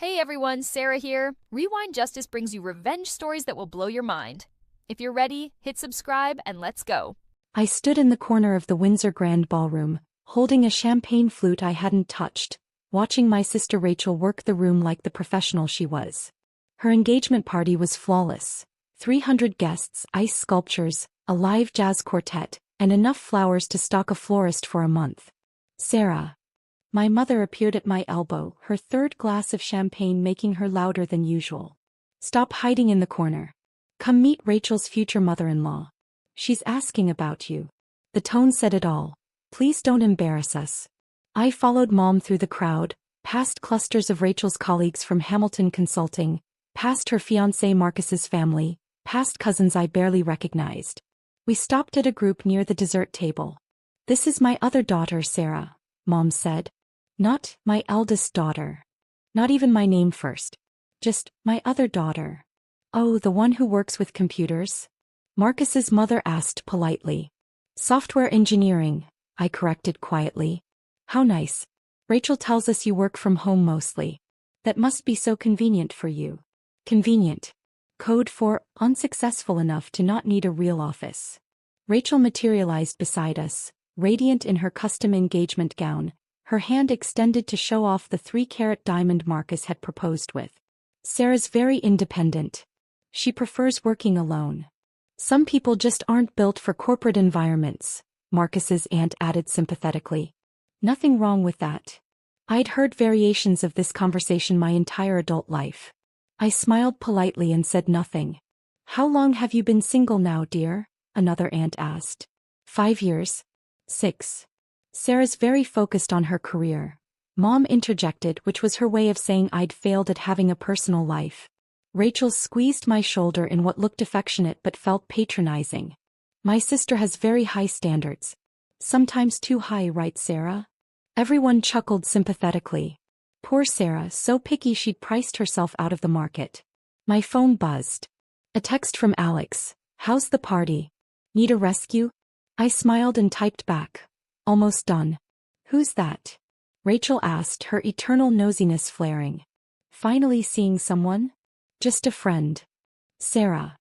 Hey everyone, Sarah here. Rewind Justice brings you revenge stories that will blow your mind. If you're ready, hit subscribe and let's go. I stood in the corner of the Windsor Grand Ballroom, holding a champagne flute I hadn't touched, watching my sister Rachel work the room like the professional she was. Her engagement party was flawless. 300 guests, ice sculptures, a live jazz quartet, and enough flowers to stock a florist for a month. Sarah. My mother appeared at my elbow, her third glass of champagne making her louder than usual. Stop hiding in the corner. Come meet Rachel's future mother-in-law. She's asking about you. The tone said it all. Please don't embarrass us. I followed Mom through the crowd, past clusters of Rachel's colleagues from Hamilton Consulting, past her fiancé Marcus's family, past cousins I barely recognized. We stopped at a group near the dessert table. This is my other daughter, Sarah, Mom said. Not my eldest daughter. Not even my name first. Just my other daughter. Oh, the one who works with computers? Marcus's mother asked politely. Software engineering, I corrected quietly. How nice. Rachel tells us you work from home mostly. That must be so convenient for you. Convenient. Code for unsuccessful enough to not need a real office. Rachel materialized beside us, radiant in her custom engagement gown, her hand extended to show off the 3-carat diamond Marcus had proposed with. Sarah's very independent. She prefers working alone. Some people just aren't built for corporate environments, Marcus's aunt added sympathetically. Nothing wrong with that. I'd heard variations of this conversation my entire adult life. I smiled politely and said nothing. How long have you been single now, dear? Another aunt asked. 5 years. 6. Sarah's very focused on her career. Mom interjected, which was her way of saying I'd failed at having a personal life. Rachel squeezed my shoulder in what looked affectionate but felt patronizing. My sister has very high standards. Sometimes too high, right, Sarah? Everyone chuckled sympathetically. Poor Sarah, so picky she'd priced herself out of the market. My phone buzzed. A text from Alex. How's the party? Need a rescue? I smiled and typed back. Almost done. Who's that? Rachel asked, her eternal nosiness flaring. Finally seeing someone? Just a friend. Sarah.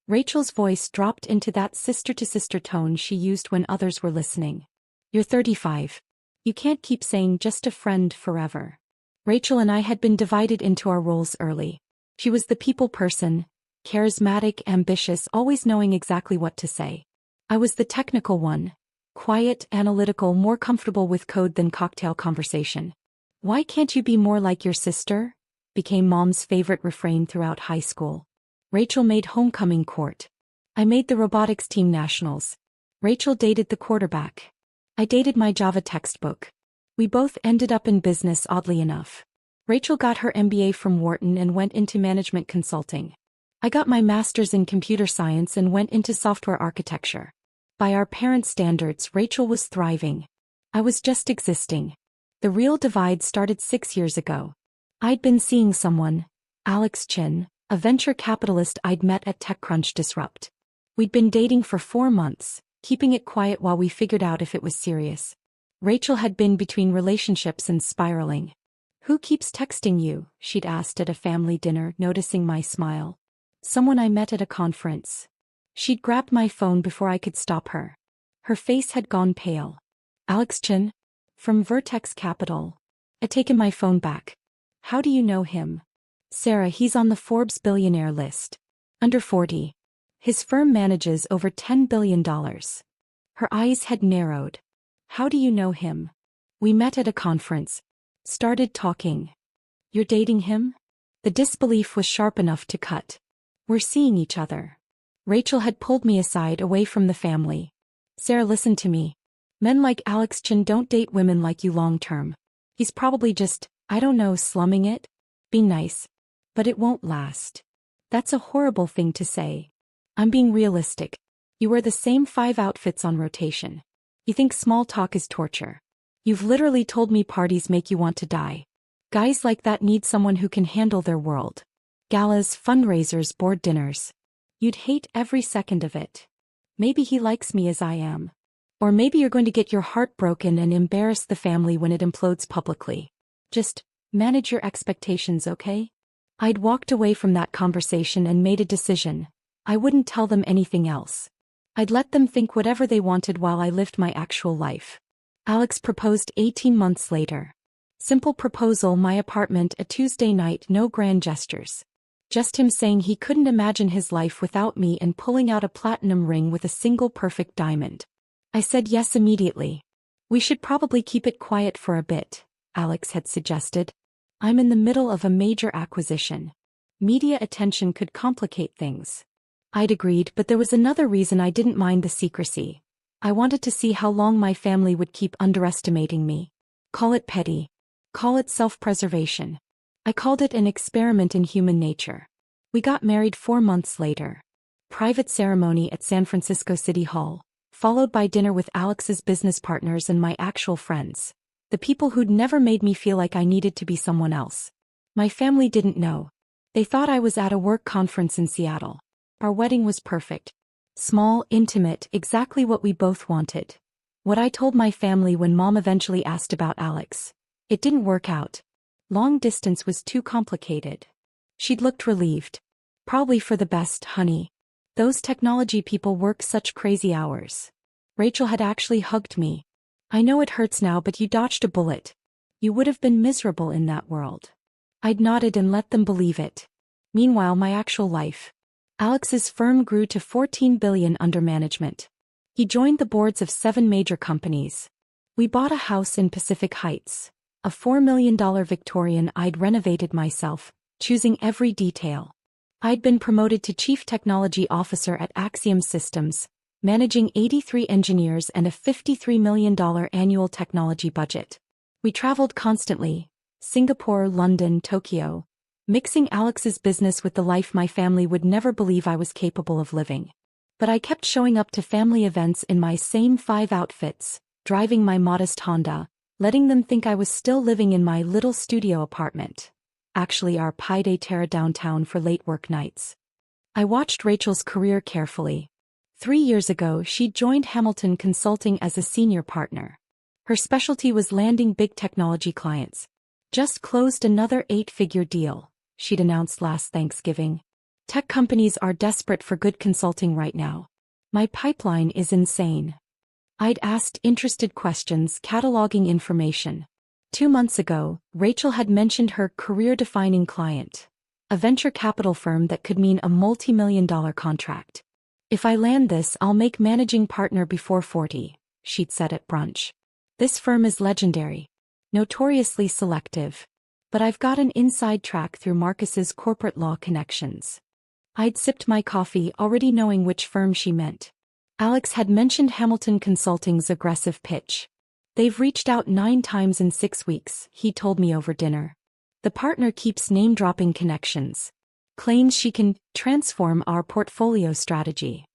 Rachel's voice dropped into that sister-to-sister tone she used when others were listening. You're 35. You can't keep saying just a friend forever. Rachel and I had been divided into our roles early. She was the people person, charismatic, ambitious, always knowing exactly what to say. I was the technical one. Quiet, analytical, more comfortable with code than cocktail conversation. Why can't you be more like your sister? Became Mom's favorite refrain throughout high school. Rachel made homecoming court. I made the robotics team nationals. Rachel dated the quarterback. I dated my Java textbook. We both ended up in business, oddly enough. Rachel got her MBA from Wharton and went into management consulting. I got my master's in computer science and went into software architecture. By our parents' standards, Rachel was thriving. I was just existing. The real divide started 6 years ago. I'd been seeing someone, Alex Chin, a venture capitalist I'd met at TechCrunch Disrupt. We'd been dating for 4 months, keeping it quiet while we figured out if it was serious. Rachel had been between relationships and spiraling. Who keeps texting you? She'd asked at a family dinner, noticing my smile. Someone I met at a conference. She'd grabbed my phone before I could stop her. Her face had gone pale. Alex Chin? From Vertex Capital. I'd taken my phone back. How do you know him? Sarah, he's on the Forbes billionaire list. Under 40. His firm manages over $10 billion. Her eyes had narrowed. How do you know him? We met at a conference. Started talking. You're dating him? The disbelief was sharp enough to cut. We're seeing each other. Rachel had pulled me aside away from the family. Sarah, listen to me. Men like Alex Chin don't date women like you long-term. He's probably just, I don't know, slumming it? Be nice. But it won't last. That's a horrible thing to say. I'm being realistic. You wear the same 5 outfits on rotation. You think small talk is torture. You've literally told me parties make you want to die. Guys like that need someone who can handle their world. Galas, fundraisers, board dinners. You'd hate every second of it. Maybe he likes me as I am. Or maybe you're going to get your heart broken and embarrass the family when it implodes publicly. Just Manage your expectations, okay? I'd walked away from that conversation and made a decision. I wouldn't tell them anything else. I'd let them think whatever they wanted while I lived my actual life. Alex proposed 18 months later. Simple proposal, my apartment, a Tuesday night, no grand gestures. Just him saying he couldn't imagine his life without me and pulling out a platinum ring with a single perfect diamond. I said yes immediately. We should probably keep it quiet for a bit, Alex had suggested. I'm in the middle of a major acquisition. Media attention could complicate things. I'd agreed, but there was another reason I didn't mind the secrecy. I wanted to see how long my family would keep underestimating me. Call it petty. Call it self-preservation. I called it an experiment in human nature. We got married 4 months later. Private ceremony at San Francisco City Hall, followed by dinner with Alex's business partners and my actual friends. The people who'd never made me feel like I needed to be someone else. My family didn't know. They thought I was at a work conference in Seattle. Our wedding was perfect. Small, intimate, exactly what we both wanted. What I told my family when Mom eventually asked about Alex. It didn't work out. Long distance was too complicated. She'd looked relieved. Probably for the best, honey. Those technology people work such crazy hours. Rachel had actually hugged me. I know it hurts now, but you dodged a bullet. You would have been miserable in that world. I'd nodded and let them believe it. Meanwhile, my actual life. Alex's firm grew to $14 billion under management. He joined the boards of 7 major companies. We bought a house in Pacific Heights, a $4 million Victorian I'd renovated myself, choosing every detail. I'd been promoted to Chief Technology Officer at Axiom Systems, managing 83 engineers and a $53 million annual technology budget. We traveled constantly, Singapore, London, Tokyo, mixing Alex's business with the life my family would never believe I was capable of living. But I kept showing up to family events in my same 5 outfits, driving my modest Honda, letting them think I was still living in my little studio apartment. Actually our pied terre downtown for late work nights. I watched Rachel's career carefully. 3 years ago, she joined Hamilton Consulting as a senior partner. Her specialty was landing big technology clients. Just closed another 8-figure deal, she'd announced last Thanksgiving. Tech companies are desperate for good consulting right now. My pipeline is insane. I'd asked interested questions, cataloging information. 2 months ago, Rachel had mentioned her career-defining client, a venture capital firm that could mean a multi-million-dollar contract. If I land this, I'll make managing partner before 40, she'd said at brunch. This firm is legendary. Notoriously selective. But I've got an inside track through Marcus's corporate law connections. I'd sipped my coffee, already knowing which firm she meant. Alex had mentioned Hamilton Consulting's aggressive pitch. They've reached out 9 times in 6 weeks, he told me over dinner. The partner keeps name-dropping connections. Claims she can transform our portfolio strategy.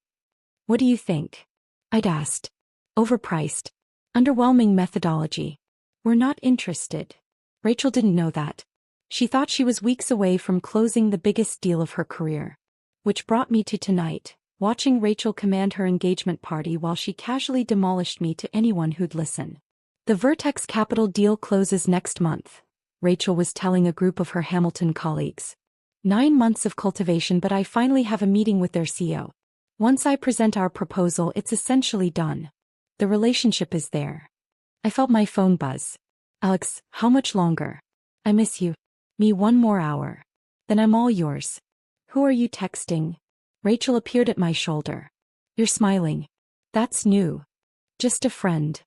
What do you think? I'd asked. Overpriced. Underwhelming methodology. We're not interested. Rachel didn't know that. She thought she was weeks away from closing the biggest deal of her career. Which brought me to tonight, watching Rachel command her engagement party while she casually demolished me to anyone who'd listen. The Vertex Capital deal closes next month, Rachel was telling a group of her Hamilton colleagues. 9 months of cultivation, but I finally have a meeting with their CEO. Once I present our proposal, it's essentially done. The relationship is there. I felt my phone buzz. Alex, how much longer? I miss you. Me 1 more hour. Then I'm all yours. Who are you texting? Rachel appeared at my shoulder. You're smiling. That's new. Just a friend.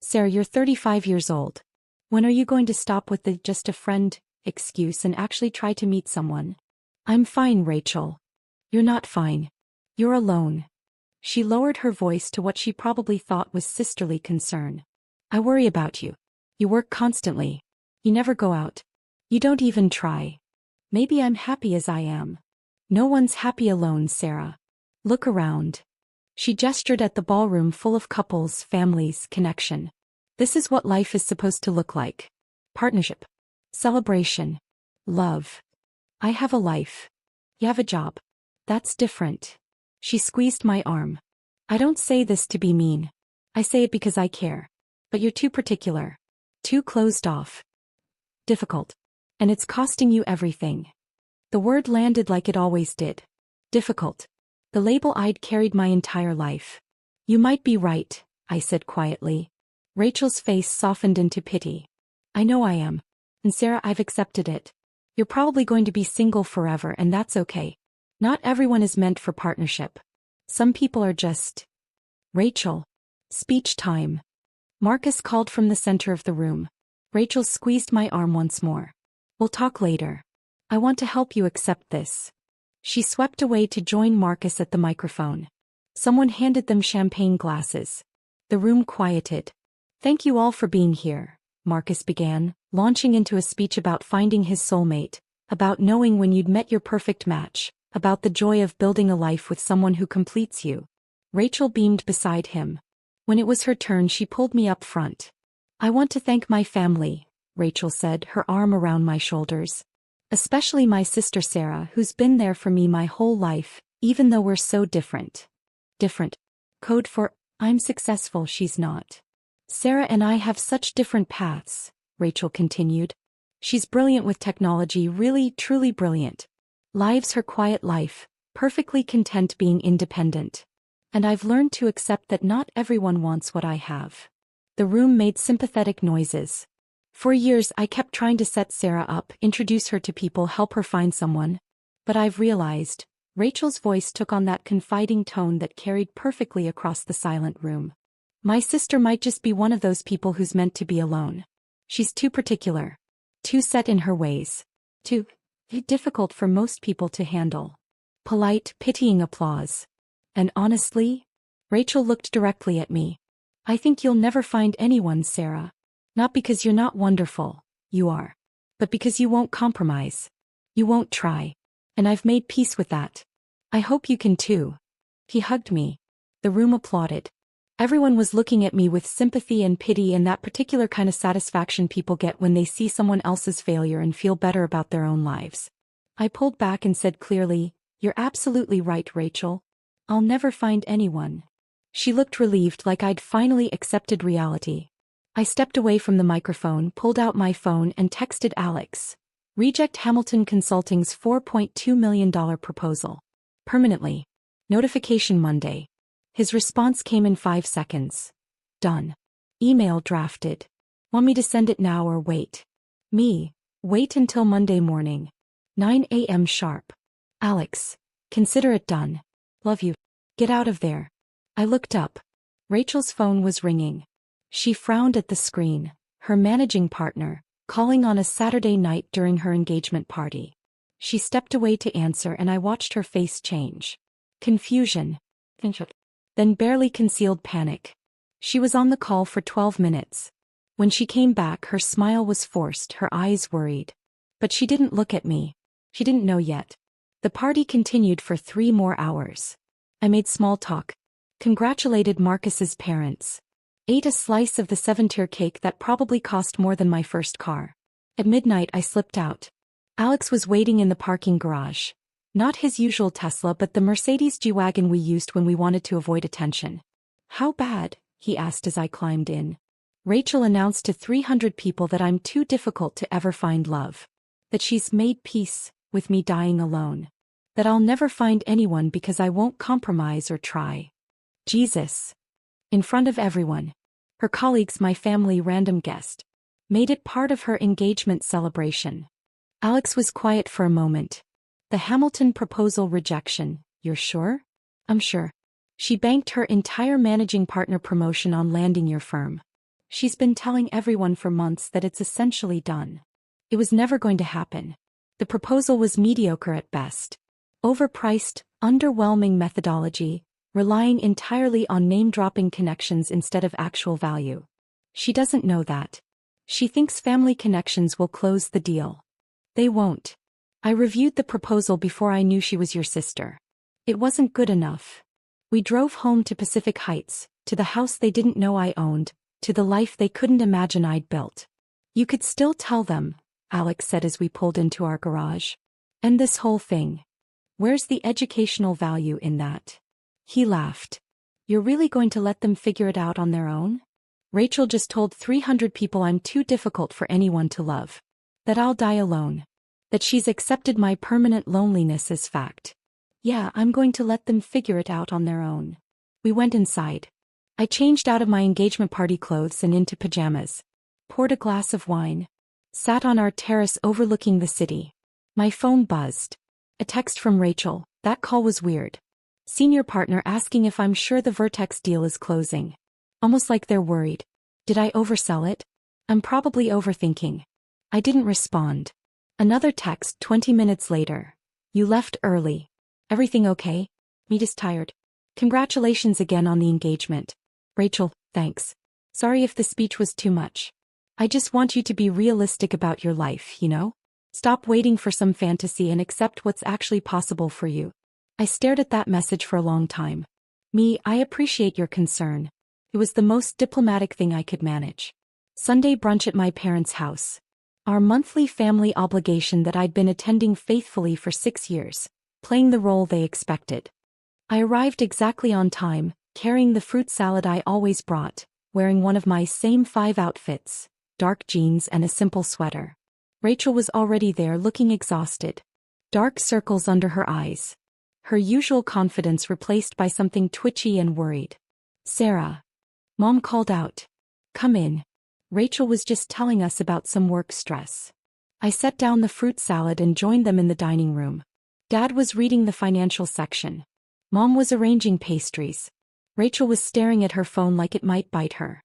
Sarah, you're 35 years old. When are you going to stop with the just a friend excuse and actually try to meet someone? I'm fine, Rachel. You're not fine. You're alone. She lowered her voice to what she probably thought was sisterly concern. I worry about you. You work constantly. You never go out. You don't even try. Maybe I'm happy as I am. No one's happy alone, Sarah. Look around. She gestured at the ballroom full of couples, families, connection. This is what life is supposed to look like. Partnership. Celebration. Love. I have a life. You have a job. That's different. She squeezed my arm. I don't say this to be mean. I say it because I care. But you're too particular. Too closed off. Difficult. And it's costing you everything. The word landed like it always did. Difficult. The label I'd carried my entire life. You might be right, I said quietly. Rachel's face softened into pity. I know I am. And Sarah, I've accepted it. You're probably going to be single forever, and that's okay. Not everyone is meant for partnership. Some people are just... Rachel. Speech time. Marcus called from the center of the room. Rachel squeezed my arm once more. We'll talk later. I want to help you accept this. She swept away to join Marcus at the microphone. Someone handed them champagne glasses. The room quieted. Thank you all for being here, Marcus began, launching into a speech about finding his soulmate, about knowing when you'd met your perfect match, about the joy of building a life with someone who completes you. Rachel beamed beside him. When it was her turn, she pulled me up front. I want to thank my family, Rachel said, her arm around my shoulders. Especially my sister Sarah, who's been there for me my whole life, even though we're so different. Different. Code for, I'm successful, she's not. Sarah and I have such different paths, Rachel continued. She's brilliant with technology, really, truly brilliant. Lives her quiet life, perfectly content being independent. And I've learned to accept that not everyone wants what I have. The room made sympathetic noises. For years I kept trying to set Sarah up, introduce her to people, help her find someone. But I've realized, Rachel's voice took on that confiding tone that carried perfectly across the silent room. My sister might just be one of those people who's meant to be alone. She's too particular. Too set in her ways. Too difficult for most people to handle. Polite, pitying applause. And honestly, Rachel looked directly at me. I think you'll never find anyone, Sarah. Not because you're not wonderful, you are. But because you won't compromise. You won't try. And I've made peace with that. I hope you can too. He hugged me. The room applauded. Everyone was looking at me with sympathy and pity, and that particular kind of satisfaction people get when they see someone else's failure and feel better about their own lives. I pulled back and said clearly, You're absolutely right, Rachel. I'll never find anyone. She looked relieved, like I'd finally accepted reality. I stepped away from the microphone, pulled out my phone, and texted Alex. Reject Hamilton Consulting's $4.2 million proposal. Permanently. Notification Monday. His response came in 5 seconds. Done. Email drafted. Want me to send it now or wait? Me. Wait until Monday morning. 9 a.m. sharp. Alex. Consider it done. Love you. Get out of there. I looked up. Rachel's phone was ringing. She frowned at the screen, her managing partner, calling on a Saturday night during her engagement party. She stepped away to answer, and I watched her face change. Confusion. Then barely concealed panic. She was on the call for 12 minutes. When she came back, her smile was forced, her eyes worried. But she didn't look at me. She didn't know yet. The party continued for 3 more hours. I made small talk. Congratulated Marcus's parents. Ate a slice of the 7-tier cake that probably cost more than my first car. At midnight I slipped out. Alex was waiting in the parking garage. Not his usual Tesla, but the Mercedes G-Wagon we used when we wanted to avoid attention. How bad? He asked as I climbed in. Rachel announced to 300 people that I'm too difficult to ever find love. That she's made peace with me dying alone. That I'll never find anyone because I won't compromise or try. Jesus. In front of everyone. Her colleagues, my family, random guest. Made it part of her engagement celebration. Alex was quiet for a moment. The Hamilton proposal rejection, you're sure? I'm sure. She banked her entire managing partner promotion on landing your firm. She's been telling everyone for months that it's essentially done. It was never going to happen. The proposal was mediocre at best. Overpriced, underwhelming methodology, relying entirely on name-dropping connections instead of actual value. She doesn't know that. She thinks family connections will close the deal. They won't. I reviewed the proposal before I knew she was your sister. It wasn't good enough. We drove home to Pacific Heights, to the house they didn't know I owned, to the life they couldn't imagine I'd built. You could still tell them, Alex said as we pulled into our garage. And this whole thing. Where's the educational value in that? He laughed. You're really going to let them figure it out on their own? Rachel just told 300 people I'm too difficult for anyone to love. That I'll die alone. That she's accepted my permanent loneliness as fact. Yeah, I'm going to let them figure it out on their own. We went inside. I changed out of my engagement party clothes and into pajamas. Poured a glass of wine. Sat on our terrace overlooking the city. My phone buzzed. A text from Rachel. That call was weird. Senior partner asking if I'm sure the Vertex deal is closing. Almost like they're worried. Did I oversell it? I'm probably overthinking. I didn't respond. Another text 20 minutes later. You left early. Everything okay? Me just tired. Congratulations again on the engagement. Rachel, thanks. Sorry if the speech was too much. I just want you to be realistic about your life, you know? Stop waiting for some fantasy and accept what's actually possible for you. I stared at that message for a long time. I appreciate your concern. It was the most diplomatic thing I could manage. Sunday brunch at my parents' house. Our monthly family obligation that I'd been attending faithfully for 6 years, playing the role they expected. I arrived exactly on time, carrying the fruit salad I always brought, wearing one of my same 5 outfits, dark jeans and a simple sweater. Rachel was already there looking exhausted. Dark circles under her eyes. Her usual confidence replaced by something twitchy and worried. Sarah. Mom called out. Come in. Rachel was just telling us about some work stress. I set down the fruit salad and joined them in the dining room. Dad was reading the financial section. Mom was arranging pastries. Rachel was staring at her phone like it might bite her.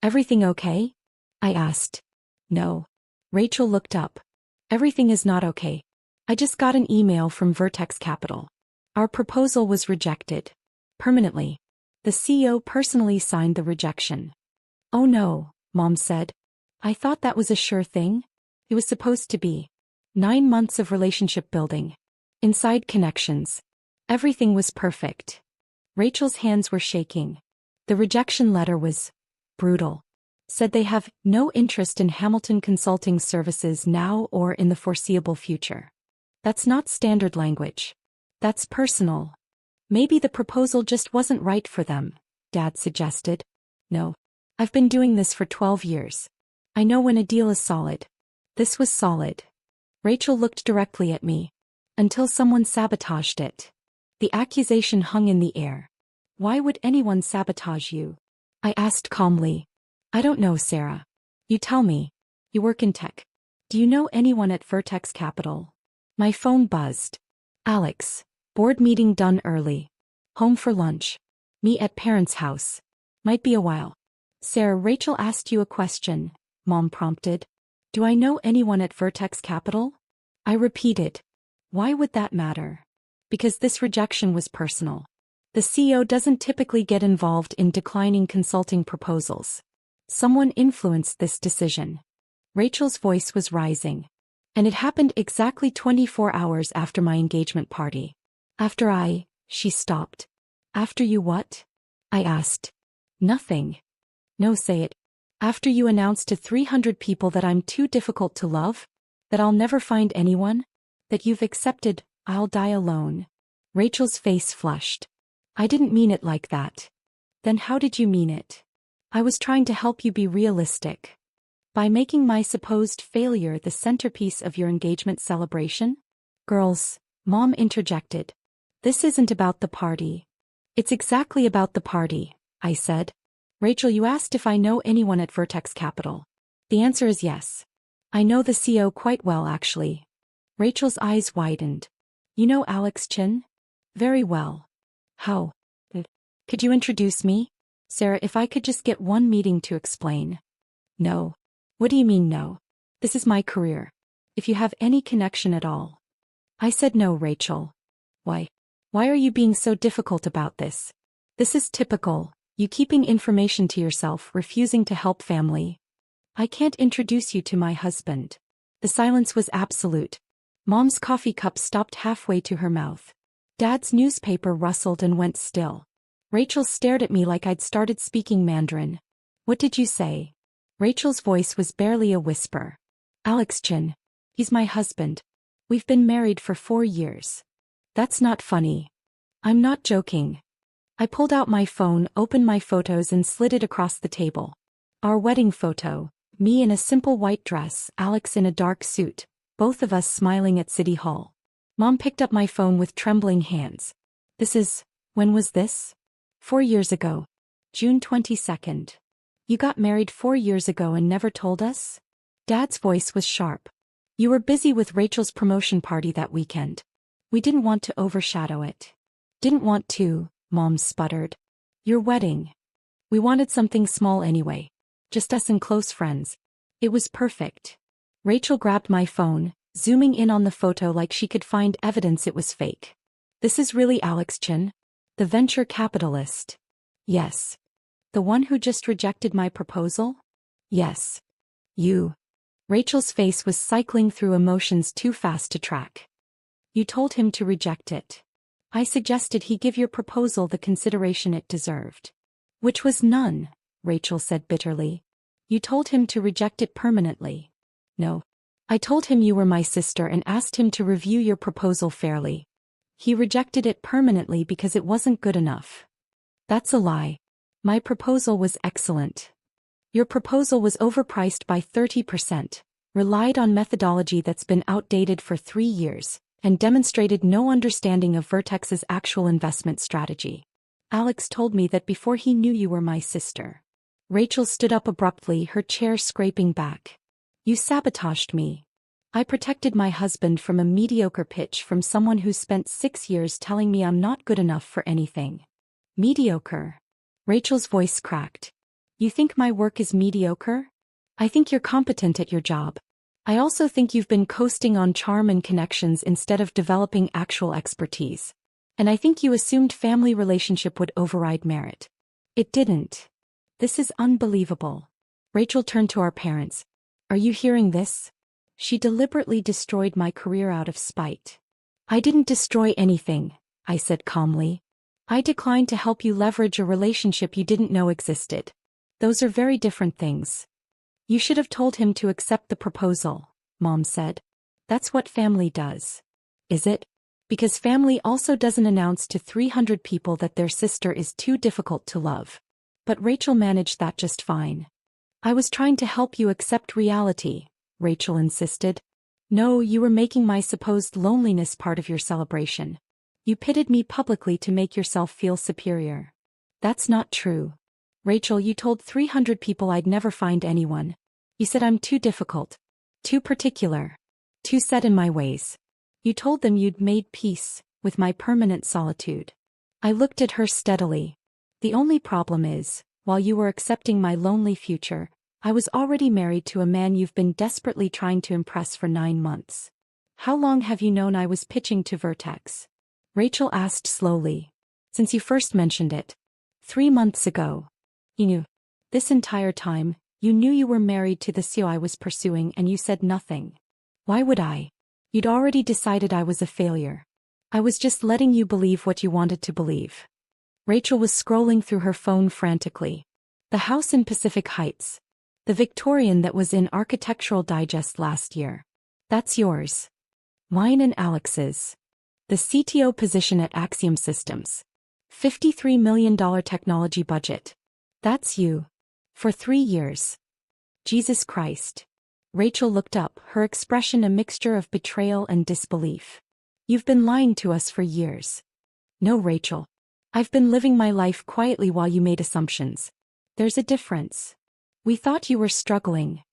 Everything okay? I asked. No. Rachel looked up. Everything is not okay. I just got an email from Vertex Capital. Our proposal was rejected. Permanently. The CEO personally signed the rejection. Oh no, Mom said. I thought that was a sure thing. It was supposed to be. 9 months of relationship building. Inside connections. Everything was perfect. Rachel's hands were shaking. The rejection letter was brutal. Said they have no interest in Hamilton Consulting Services now or in the foreseeable future. That's not standard language. That's personal. Maybe the proposal just wasn't right for them, Dad suggested. No. I've been doing this for 12 years. I know when a deal is solid. This was solid. Rachel looked directly at me. Until someone sabotaged it. The accusation hung in the air. Why would anyone sabotage you? I asked calmly. I don't know, Sarah. You tell me. You work in tech. Do you know anyone at Vertex Capital? My phone buzzed. Alex. Board meeting done early. Home for lunch. Me at parents' house. Might be a while. Sarah, Rachel asked you a question, Mom prompted. Do I know anyone at Vertex Capital? I repeated. Why would that matter? Because this rejection was personal. The CEO doesn't typically get involved in declining consulting proposals. Someone influenced this decision. Rachel's voice was rising. And it happened exactly 24 hours after my engagement party. She stopped. After you what? I asked. Nothing. No, say it. After you announced to 300 people that I'm too difficult to love? That I'll never find anyone? That you've accepted, I'll die alone. Rachel's face flushed. I didn't mean it like that. Then how did you mean it? I was trying to help you be realistic. By making my supposed failure the centerpiece of your engagement celebration? Girls, Mom interjected. This isn't about the party. It's exactly about the party, I said. Rachel, you asked if I know anyone at Vertex Capital. The answer is yes. I know the CEO quite well, actually. Rachel's eyes widened. You know Alex Chin? Very well. How? Could you introduce me? Sarah, if I could just get one meeting to explain. No. What do you mean no? This is my career. If you have any connection at all. I said no, Rachel. Why? Why are you being so difficult about this? This is typical, you keeping information to yourself, refusing to help family. I can't introduce you to my husband. The silence was absolute. Mom's coffee cup stopped halfway to her mouth. Dad's newspaper rustled and went still. Rachel stared at me like I'd started speaking Mandarin. What did you say? Rachel's voice was barely a whisper. Alex Chin. He's my husband. We've been married for 4 years. That's not funny. I'm not joking. I pulled out my phone, opened my photos and slid it across the table. Our wedding photo, Me in a simple white dress, Alex in a dark suit, both of us smiling at City Hall. Mom picked up my phone with trembling hands. When was this? 4 years ago. June 22nd. You got married 4 years ago and never told us? Dad's voice was sharp. You were busy with Rachel's promotion party that weekend. We didn't want to overshadow it. Didn't want to, Mom sputtered. Your wedding. We wanted something small anyway. Just us and close friends. It was perfect. Rachel grabbed my phone, zooming in on the photo like she could find evidence it was fake. This is really Alex Chin? The venture capitalist? Yes. The one who just rejected my proposal? Yes. You. Rachel's face was cycling through emotions too fast to track. You told him to reject it. I suggested he give your proposal the consideration it deserved. Which was none, Rachel said bitterly. You told him to reject it permanently. No. I told him you were my sister and asked him to review your proposal fairly. He rejected it permanently because it wasn't good enough. That's a lie. My proposal was excellent. Your proposal was overpriced by 30%, relied on methodology that's been outdated for 3 years, and demonstrated no understanding of Vertex's actual investment strategy. Alex told me that before he knew you were my sister. Rachel stood up abruptly, her chair scraping back. You sabotaged me. I protected my husband from a mediocre pitch from someone who spent 6 years telling me I'm not good enough for anything. Mediocre. Rachel's voice cracked. You think my work is mediocre? I think you're competent at your job. I also think you've been coasting on charm and connections instead of developing actual expertise. And I think you assumed family relationship would override merit. It didn't. This is unbelievable. Rachel turned to our parents. Are you hearing this? She deliberately destroyed my career out of spite. I didn't destroy anything, I said calmly. I declined to help you leverage a relationship you didn't know existed. Those are very different things. You should have told him to accept the proposal, Mom said. That's what family does. Is it? Because family also doesn't announce to 300 people that their sister is too difficult to love. But Rachel managed that just fine. I was trying to help you accept reality, Rachel insisted. No, you were making my supposed loneliness part of your celebration. You pitted me publicly to make yourself feel superior. That's not true. Rachel, you told 300 people I'd never find anyone. You said I'm too difficult, too particular, too set in my ways. You told them you'd made peace with my permanent solitude. I looked at her steadily. The only problem is, while you were accepting my lonely future, I was already married to a man you've been desperately trying to impress for 9 months. How long have you known I was pitching to Vertex? Rachel asked slowly. Since you first mentioned it. 3 months ago. You knew. This entire time, you knew you were married to the CEO I was pursuing and you said nothing. Why would I? You'd already decided I was a failure. I was just letting you believe what you wanted to believe. Rachel was scrolling through her phone frantically. The house in Pacific Heights. The Victorian that was in Architectural Digest last year. That's yours. Mine and Alex's. The CTO position at Axiom Systems. $53 million technology budget. That's you. For 3 years. Jesus Christ. Rachel looked up, her expression a mixture of betrayal and disbelief. You've been lying to us for years. No, Rachel. I've been living my life quietly while you made assumptions. There's a difference. We thought you were struggling.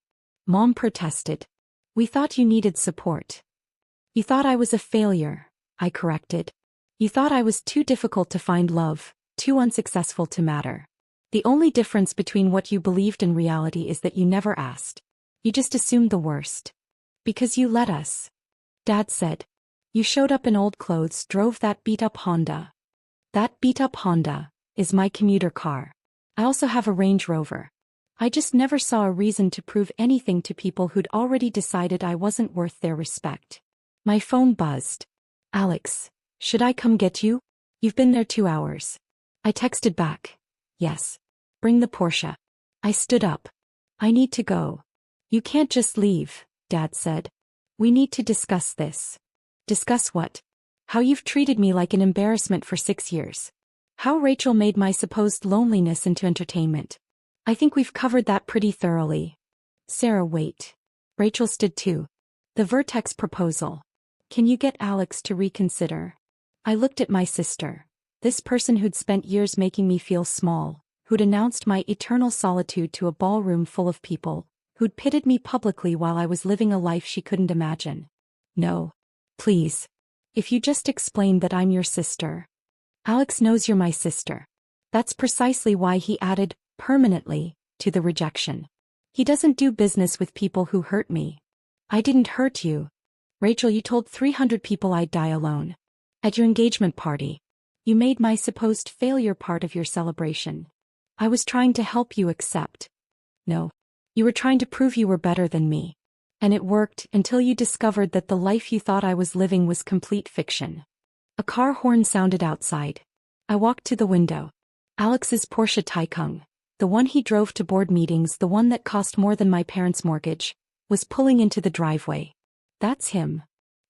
Mom protested. We thought you needed support. You thought I was a failure, I corrected. You thought I was too difficult to find love, too unsuccessful to matter. The only difference between what you believed and reality is that you never asked. You just assumed the worst. Because you let us. Dad said. You showed up in old clothes, drove that beat-up Honda. That beat-up Honda is my commuter car. I also have a Range Rover. I just never saw a reason to prove anything to people who'd already decided I wasn't worth their respect. My phone buzzed. Alex, should I come get you? You've been there 2 hours. I texted back. Yes. Bring the Porsche. I stood up. I need to go. You can't just leave, Dad said. We need to discuss this. Discuss what? How you've treated me like an embarrassment for 6 years. How Rachel made my supposed loneliness into entertainment. I think we've covered that pretty thoroughly. Sarah, wait. Rachel stood too. The Vertex proposal. Can you get Alex to reconsider? I looked at my sister. This person who'd spent years making me feel small, who'd announced my eternal solitude to a ballroom full of people, who'd pitted me publicly while I was living a life she couldn't imagine. No. Please. If you just explain that I'm your sister. Alex knows you're my sister. That's precisely why he added, permanently, to the rejection. He doesn't do business with people who hurt me. I didn't hurt you. Rachel, you told 300 people I'd die alone. At your engagement party. You made my supposed failure part of your celebration. I was trying to help you accept. No. You were trying to prove you were better than me. And it worked until you discovered that the life you thought I was living was complete fiction. A car horn sounded outside. I walked to the window. Alex's Porsche Taycan, the one he drove to board meetings, the one that cost more than my parents' mortgage, was pulling into the driveway. That's him.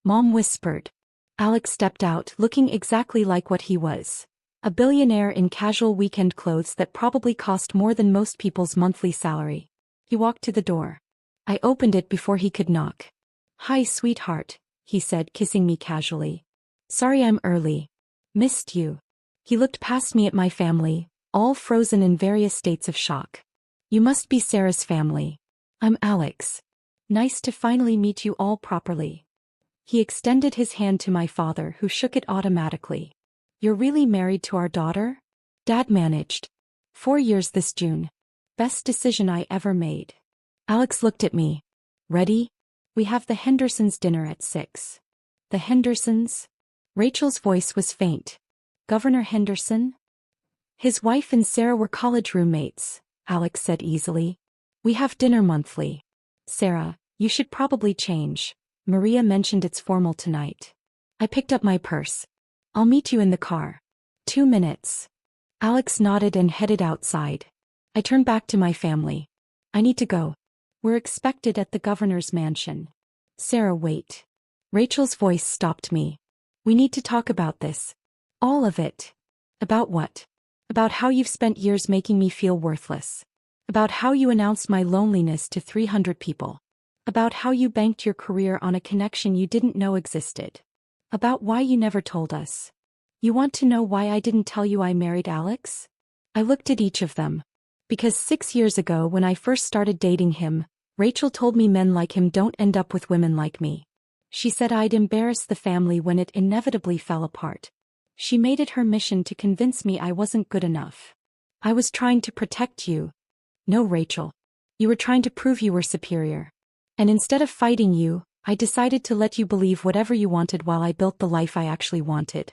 Mom whispered. Alex stepped out, looking exactly like what he was. A billionaire in casual weekend clothes that probably cost more than most people's monthly salary. He walked to the door. I opened it before he could knock. Hi, sweetheart, he said, kissing me casually. Sorry I'm early. Missed you. He looked past me at my family, all frozen in various states of shock. You must be Sarah's family. I'm Alex. Nice to finally meet you all properly. He extended his hand to my father, who shook it automatically. You're really married to our daughter? Dad managed. 4 years this June. Best decision I ever made. Alex looked at me. Ready? We have the Hendersons' dinner at 6. The Hendersons? Rachel's voice was faint. Governor Henderson? His wife and Sarah were college roommates, Alex said easily. We have dinner monthly. Sarah, you should probably change. Maria mentioned it's formal tonight. I picked up my purse. I'll meet you in the car. 2 minutes. Alex nodded and headed outside. I turned back to my family. I need to go. We're expected at the governor's mansion. Sarah, wait. Rachel's voice stopped me. We need to talk about this. All of it. About what? About how you've spent years making me feel worthless. About how you announced my loneliness to 300 people. About how you banked your career on a connection you didn't know existed. About why you never told us. You want to know why I didn't tell you I married Alex? I looked at each of them. Because 6 years ago when I first started dating him, Rachel told me men like him don't end up with women like me. She said I'd embarrass the family when it inevitably fell apart. She made it her mission to convince me I wasn't good enough. I was trying to protect you. No, Rachel. You were trying to prove you were superior. And instead of fighting you, I decided to let you believe whatever you wanted while I built the life I actually wanted.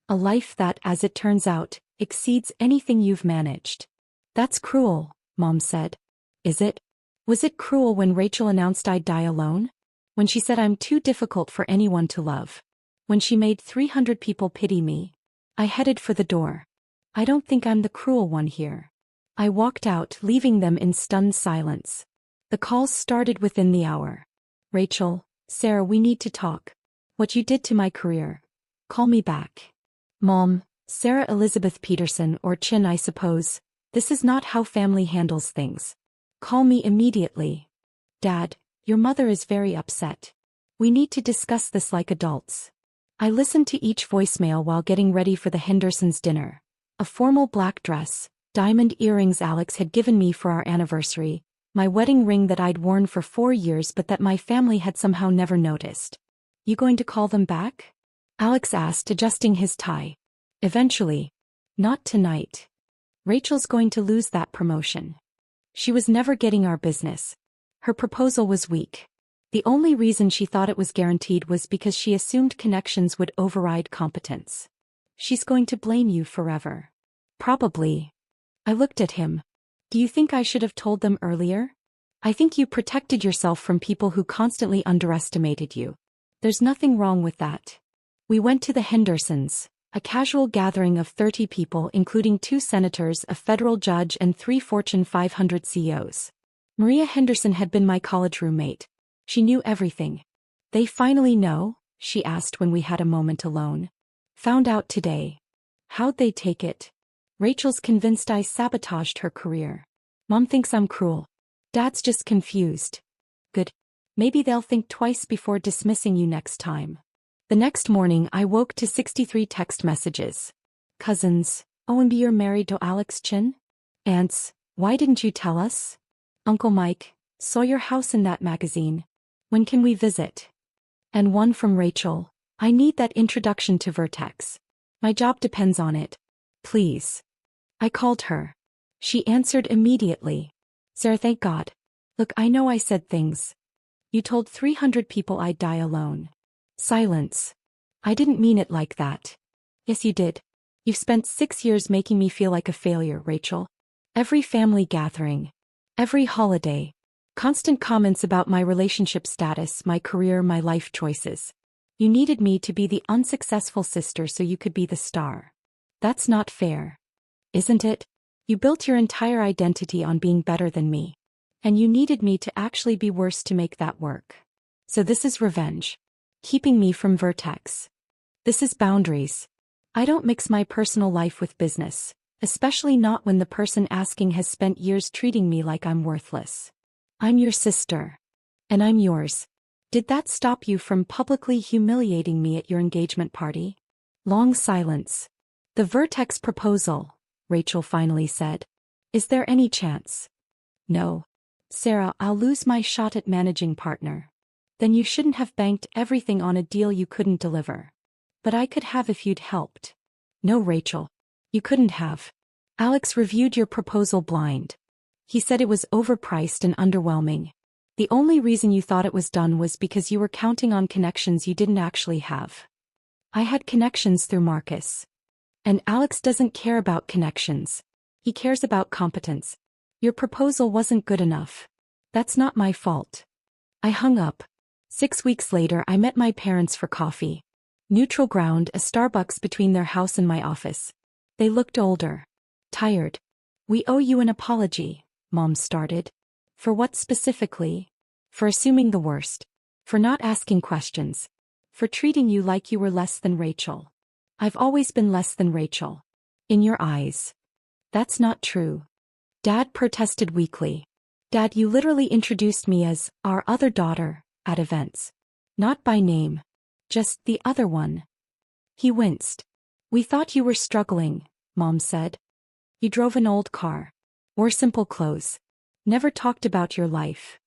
A life that, as it turns out, exceeds anything you've managed. That's cruel, Mom said. Is it? Was it cruel when Rachel announced I'd die alone? When she said I'm too difficult for anyone to love? When she made 300 people pity me? I headed for the door. I don't think I'm the cruel one here. I walked out, leaving them in stunned silence. The calls started within the hour. Rachel, Sarah, we need to talk. What you did to my career. Call me back. Mom, Sarah Elizabeth Peterson, or Chin, I suppose. This is not how family handles things. Call me immediately. Dad, your mother is very upset. We need to discuss this like adults. I listened to each voicemail while getting ready for the Hendersons' dinner. A formal black dress, diamond earrings Alex had given me for our anniversary, my wedding ring that I'd worn for 4 years but that my family had somehow never noticed. You going to call them back? Alex asked, adjusting his tie. Eventually. Not tonight. Rachel's going to lose that promotion. She was never getting our business. Her proposal was weak. The only reason she thought it was guaranteed was because she assumed connections would override competence. She's going to blame you forever. Probably. I looked at him. Do you think I should have told them earlier? I think you protected yourself from people who constantly underestimated you. There's nothing wrong with that. We went to the Hendersons, a casual gathering of 30 people including 2 senators, a federal judge and 3 Fortune 500 CEOs. Maria Henderson had been my college roommate. She knew everything. They finally know? She asked when we had a moment alone. Found out today. How'd they take it? Rachel's convinced I sabotaged her career. Mom thinks I'm cruel. Dad's just confused. Good. Maybe they'll think twice before dismissing you next time. The next morning I woke to 63 text messages. Cousins, OMB, you're married to Alex Chin? Aunts, why didn't you tell us? Uncle Mike, saw your house in that magazine. When can we visit? And one from Rachel, I need that introduction to Vertex. My job depends on it. Please. I called her. She answered immediately. Sarah, thank God. Look, I know I said things. You told 300 people I'd die alone. Silence. I didn't mean it like that. Yes, you did. You've spent 6 years making me feel like a failure, Rachel. Every family gathering. Every holiday. Constant comments about my relationship status, my career, my life choices. You needed me to be the unsuccessful sister so you could be the star. That's not fair. Isn't it? You built your entire identity on being better than me. And you needed me to actually be worse to make that work. So this is revenge. Keeping me from Vertex. This is boundaries. I don't mix my personal life with business, especially not when the person asking has spent years treating me like I'm worthless. I'm your sister. And I'm yours. Did that stop you from publicly humiliating me at your engagement party? Long silence. The Vertex proposal, Rachel finally said. Is there any chance? No. Sarah, I'll lose my shot at managing partner. Then you shouldn't have banked everything on a deal you couldn't deliver. But I could have if you'd helped. No, Rachel. You couldn't have. Alex reviewed your proposal blind. He said it was overpriced and underwhelming. The only reason you thought it was done was because you were counting on connections you didn't actually have. I had connections through Marcus. And Alex doesn't care about connections. He cares about competence. Your proposal wasn't good enough. That's not my fault. I hung up. 6 weeks later I met my parents for coffee. Neutral ground, a Starbucks between their house and my office. They looked older. Tired. We owe you an apology, Mom started. For what specifically? For assuming the worst. For not asking questions. For treating you like you were less than Rachel. I've always been less than Rachel. In your eyes. That's not true. Dad protested weakly. Dad, you literally introduced me as our other daughter at events. Not by name. Just the other one. He winced. We thought you were struggling, Mom said. You drove an old car. Wore simple clothes. Never talked about your life.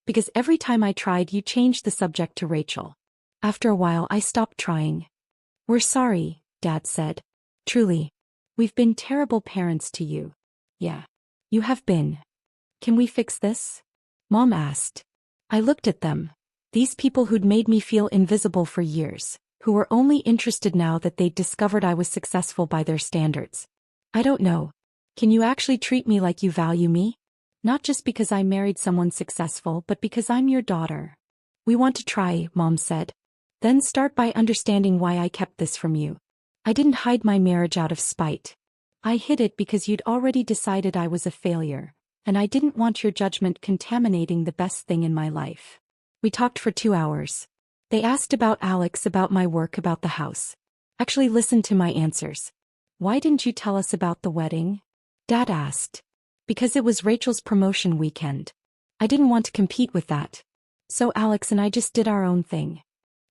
Because every time I tried you changed the subject to Rachel. After a while I stopped trying. We're sorry, Dad said. Truly. We've been terrible parents to you. Yeah. You have been. Can we fix this? Mom asked. I looked at them. These people who'd made me feel invisible for years, who were only interested now that they'd discovered I was successful by their standards. I don't know. Can you actually treat me like you value me? Not just because I married someone successful, but because I'm your daughter. We want to try, Mom said. Then start by understanding why I kept this from you. I didn't hide my marriage out of spite. I hid it because you'd already decided I was a failure, and I didn't want your judgment contaminating the best thing in my life. We talked for 2 hours. They asked about Alex, about my work, about the house. Actually listened to my answers. Why didn't you tell us about the wedding? Dad asked. Because it was Rachel's promotion weekend. I didn't want to compete with that. So Alex and I just did our own thing.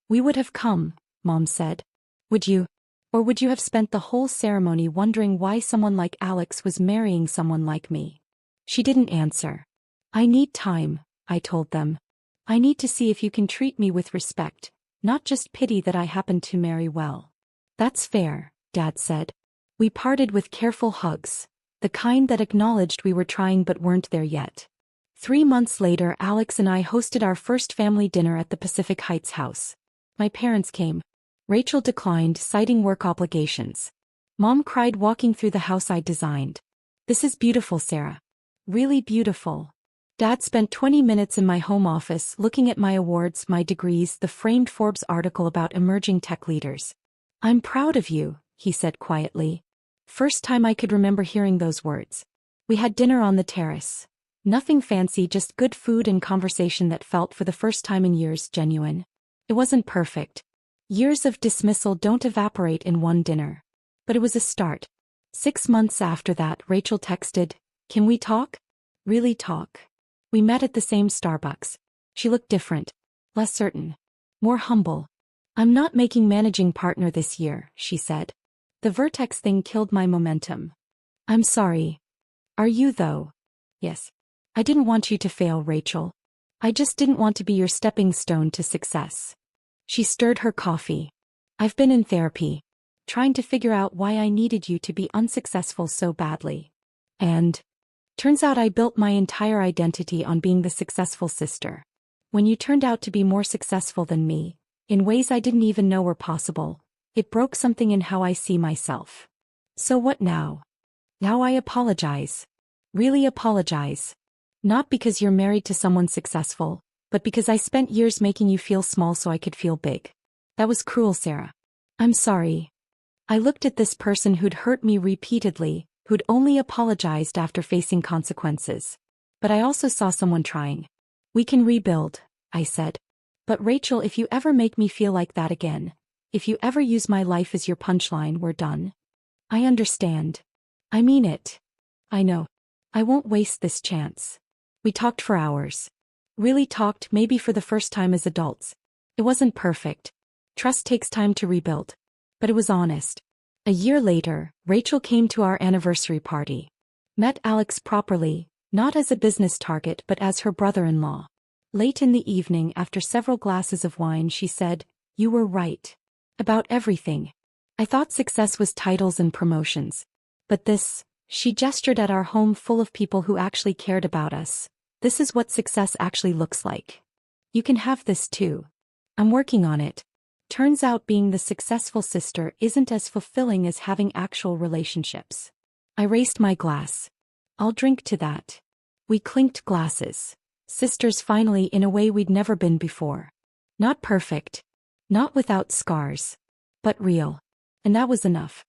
We would have come, Mom said. Would you? Or would you have spent the whole ceremony wondering why someone like Alex was marrying someone like me? She didn't answer. I need time, I told them. I need to see if you can treat me with respect, not just pity that I happened to marry well. That's fair, Dad said. We parted with careful hugs, the kind that acknowledged we were trying but weren't there yet. 3 months later, Alex and I hosted our first family dinner at the Pacific Heights house. My parents came. Rachel declined, citing work obligations. Mom cried walking through the house I designed. This is beautiful, Sarah. Really beautiful. Dad spent 20 minutes in my home office looking at my awards, my degrees, the framed Forbes article about emerging tech leaders. I'm proud of you, he said quietly. First time I could remember hearing those words. We had dinner on the terrace. Nothing fancy, just good food and conversation that felt, for the first time in years, genuine. It wasn't perfect. Years of dismissal don't evaporate in one dinner. But it was a start. 6 months after that, Rachel texted, "Can we talk? Really talk? We met at the same Starbucks. She looked different, less certain, more humble. I'm not making managing partner this year, she said. The Vertex thing killed my momentum. I'm sorry. Are you though? Yes. I didn't want you to fail, Rachel. I just didn't want to be your stepping stone to success. She stirred her coffee. I've been in therapy, trying to figure out why I needed you to be unsuccessful so badly. And turns out I built my entire identity on being the successful sister. When you turned out to be more successful than me, in ways I didn't even know were possible, it broke something in how I see myself. So what now? Now I apologize. Really apologize. Not because you're married to someone successful, but because I spent years making you feel small so I could feel big. That was cruel, Sarah. I'm sorry. I looked at this person who'd hurt me repeatedly, who'd only apologized after facing consequences. But I also saw someone trying. We can rebuild, I said. But Rachel, if you ever make me feel like that again, if you ever use my life as your punchline, we're done. I understand. I mean it. I know. I won't waste this chance. We talked for hours. Really talked, maybe for the first time as adults. It wasn't perfect. Trust takes time to rebuild. But it was honest. A year later, Rachel came to our anniversary party. Met Alex properly, not as a business target but as her brother-in-law. Late in the evening, after several glasses of wine, she said, "You were right. About everything. I thought success was titles and promotions. But this," she gestured at our home full of people who actually cared about us, "this is what success actually looks like. You can have this too. I'm working on it." Turns out being the successful sister isn't as fulfilling as having actual relationships. I raised my glass. I'll drink to that. We clinked glasses. Sisters finally, in a way we'd never been before. Not perfect. Not without scars. But real. And that was enough.